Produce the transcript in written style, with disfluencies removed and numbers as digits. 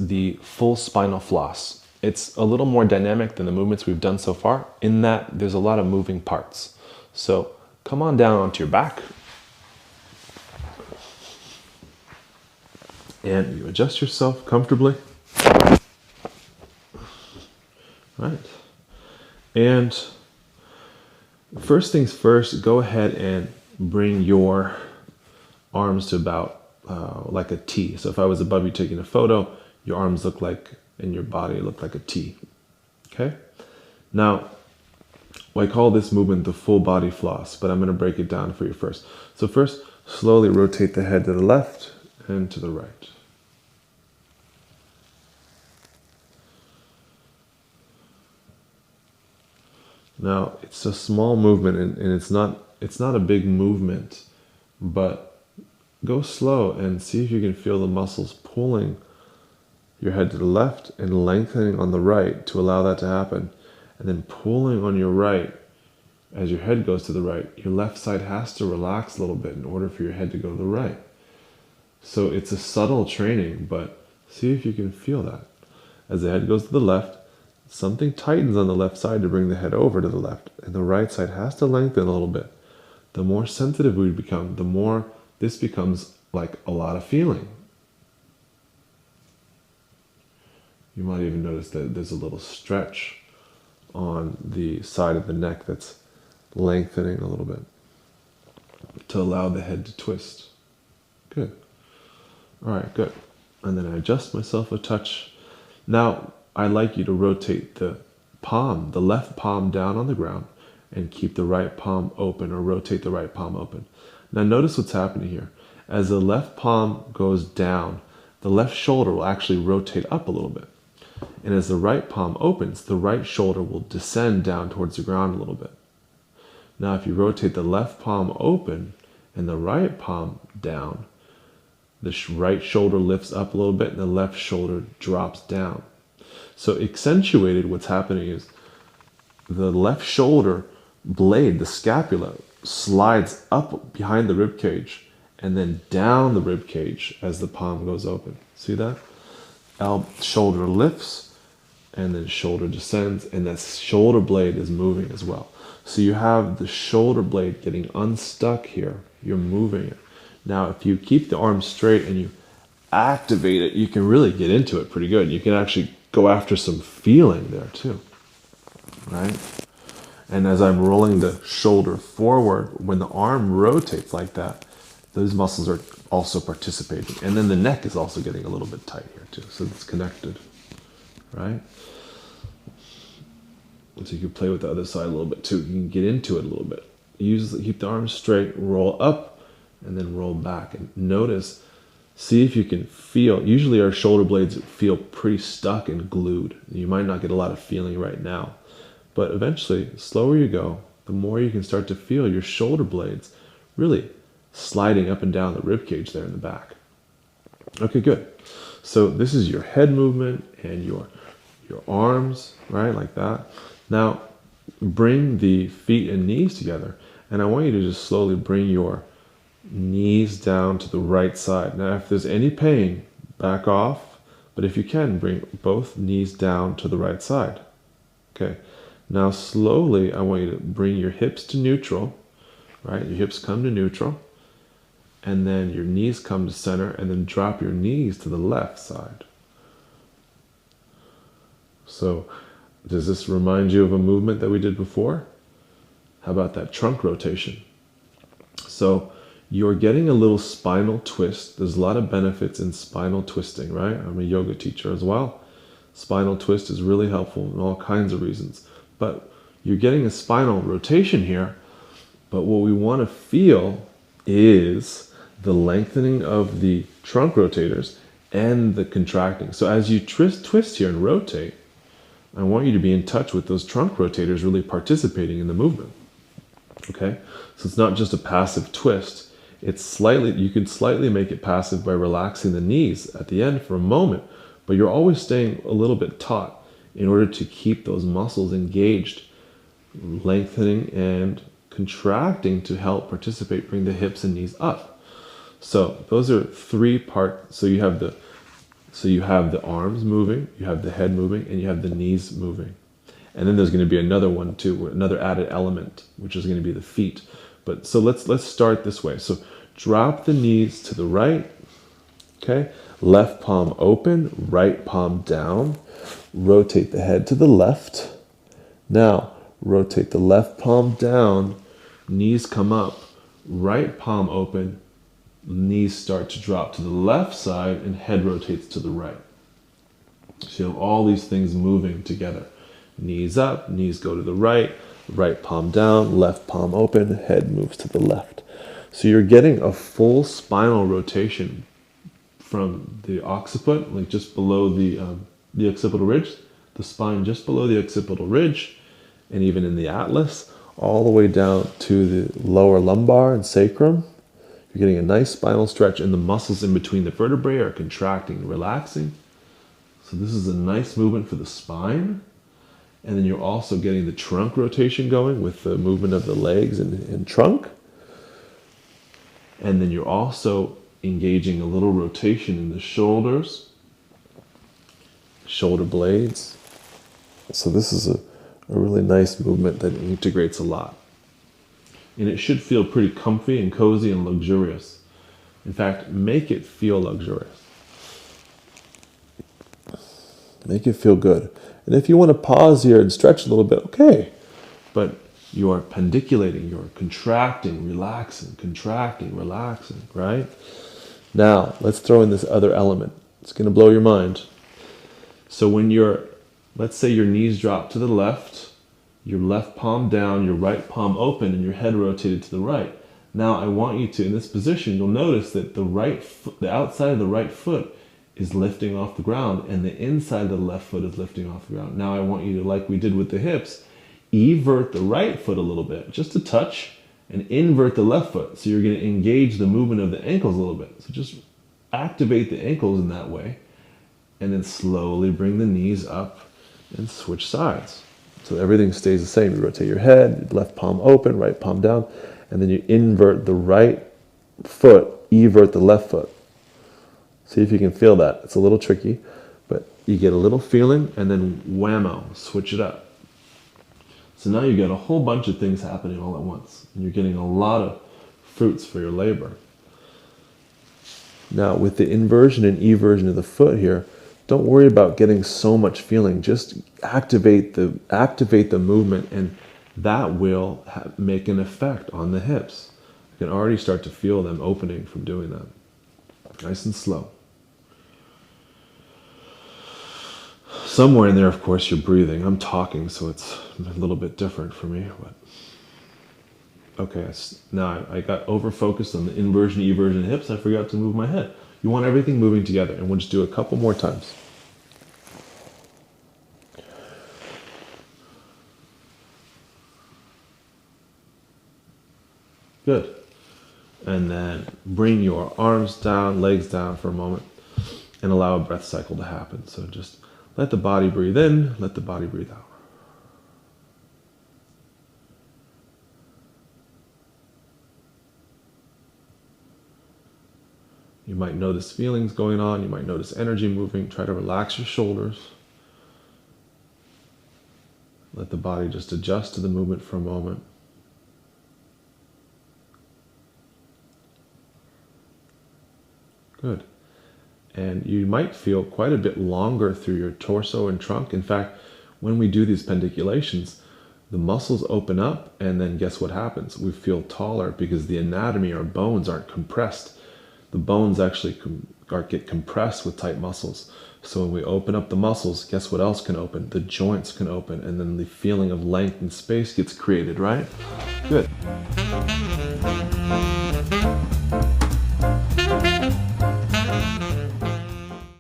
the full spinal floss. It's a little more dynamic than the movements we've done so far in that there's a lot of moving parts. So come on down onto your back. And you adjust yourself comfortably. Right. And first things first, go ahead and bring your arms to about like a T. So if I was above you taking a photo, your arms look like, and your body look like a T. Okay? Now, I call this movement the full body floss, but I'm going to break it down for you first. So first, slowly rotate the head to the left and to the right. Now, it's a small movement, and it's not a big movement, but go slow and see if you can feel the muscles pulling your head to the left and lengthening on the right to allow that to happen, and then pulling on your right as your head goes to the right. Your left side has to relax a little bit in order for your head to go to the right. So it's a subtle training, but see if you can feel that. As the head goes to the left, something tightens on the left side to bring the head over to the left, and the right side has to lengthen a little bit. The more sensitive we become, the more this becomes like a lot of feeling. You might even notice that there's a little stretch on the side of the neck that's lengthening a little bit to allow the head to twist. Good. All right, good. And then I adjust myself a touch. Now, I like you to rotate the palm, the left palm down on the ground, and keep the right palm open, or rotate the right palm open. Now notice what's happening here. As the left palm goes down, the left shoulder will actually rotate up a little bit. And as the right palm opens, the right shoulder will descend down towards the ground a little bit. Now if you rotate the left palm open and the right palm down, the right shoulder lifts up a little bit and the left shoulder drops down. So accentuated, what's happening is the left shoulder blade, the scapula, slides up behind the rib cage and then down the rib cage as the palm goes open. See that? Shoulder lifts and then shoulder descends, and that shoulder blade is moving as well. So you have the shoulder blade getting unstuck here. You're moving it. Now, if you keep the arm straight and you activate it, you can really get into it pretty good. You can actually go after some feeling there too, right? And as I'm rolling the shoulder forward, when the arm rotates like that, those muscles are also participating. And then the neck is also getting a little bit tight here too, so it's connected, right? So you can play with the other side a little bit too. You can get into it a little bit. Keep the arms straight, roll up, and then roll back. And notice, see if you can feel, usually our shoulder blades feel pretty stuck and glued. You might not get a lot of feeling right now. But eventually, the slower you go, the more you can start to feel your shoulder blades really sliding up and down the rib cage there in the back. Okay, good. So this is your head movement and your arms, right, like that. Now, bring the feet and knees together, and I want you to just slowly bring your knees down to the right side. Now, if there's any pain, back off, but if you can, bring both knees down to the right side. Okay. Now slowly, I want you to bring your hips to neutral, right? Your hips come to neutral, and then your knees come to center, and then drop your knees to the left side. So, does this remind you of a movement that we did before? How about that trunk rotation? So, you're getting a little spinal twist. There's a lot of benefits in spinal twisting, right? I'm a yoga teacher as well. Spinal twist is really helpful in all kinds of reasons. But you're getting a spinal rotation here, but what we want to feel is the lengthening of the trunk rotators and the contracting. So as you twist here and rotate, I want you to be in touch with those trunk rotators really participating in the movement. Okay? So it's not just a passive twist. It's slightly, you can slightly make it passive by relaxing the knees at the end for a moment, but you're always staying a little bit taut in order to keep those muscles engaged, lengthening and contracting to help participate, bring the hips and knees up. So those are three parts. So you have the So you have the arms moving, you have the head moving, and you have the knees moving. And then there's going to be another one too, another added element, which is going to be the feet. But so let's start this way. So drop the knees to the right, okay? Left palm open, right palm down. Rotate the head to the left. Now, rotate the left palm down, knees come up, right palm open, knees start to drop to the left side, and head rotates to the right. So you have all these things moving together. Knees up, knees go to the right palm down, left palm open, head moves to the left. So you're getting a full spinal rotation from the occiput, like just below the occipital ridge, the spine just below the occipital ridge, and even in the atlas, all the way down to the lower lumbar and sacrum. You're getting a nice spinal stretch, and the muscles in between the vertebrae are contracting and relaxing. So this is a nice movement for the spine. And then you're also getting the trunk rotation going with the movement of the legs and trunk. And then you're also engaging a little rotation in the shoulders, shoulder blades. So this is a really nice movement that integrates a lot. And it should feel pretty comfy and cozy and luxurious. In fact, make it feel luxurious. Make it feel good. And if you want to pause here and stretch a little bit, okay. But you are pendiculating, you're contracting, relaxing, right? Now, let's throw in this other element. It's going to blow your mind. So when let's say your knees drop to the left, your left palm down, your right palm open, and your head rotated to the right. Now I want you to, in this position, you'll notice that the outside of the right foot is lifting off the ground, and the inside of the left foot is lifting off the ground. Now I want you to, like we did with the hips, evert the right foot a little bit, just a touch, and invert the left foot. So you're going to engage the movement of the ankles a little bit. So just activate the ankles in that way, and then slowly bring the knees up and switch sides. So everything stays the same. You rotate your head, left palm open, right palm down, and then you invert the right foot, evert the left foot. See if you can feel that. It's a little tricky, but you get a little feeling, and then whammo, switch it up. So now you get a whole bunch of things happening all at once, and you're getting a lot of fruits for your labor. Now with the inversion and eversion of the foot here, don't worry about getting so much feeling. Just activate the movement, and that will make an effect on the hips. You can already start to feel them opening from doing that. Nice and slow. Somewhere in there, of course, you're breathing. I'm talking, so it's a little bit different for me. But okay, now I got over-focused on the inversion, eversion hips. I forgot to move my head. You want everything moving together, and we'll just do a couple more times. Good. And then bring your arms down, legs down for a moment, and allow a breath cycle to happen. So just let the body breathe in, let the body breathe out. You might notice feelings going on, you might notice energy moving. Try to relax your shoulders. Let the body just adjust to the movement for a moment. Good. And you might feel quite a bit longer through your torso and trunk. In fact, when we do these pendiculations, the muscles open up, and then guess what happens? We feel taller because the anatomy, our bones, aren't compressed. The bones actually get compressed with tight muscles. So when we open up the muscles, guess what else can open? The joints can open, and then the feeling of length and space gets created, right? Good.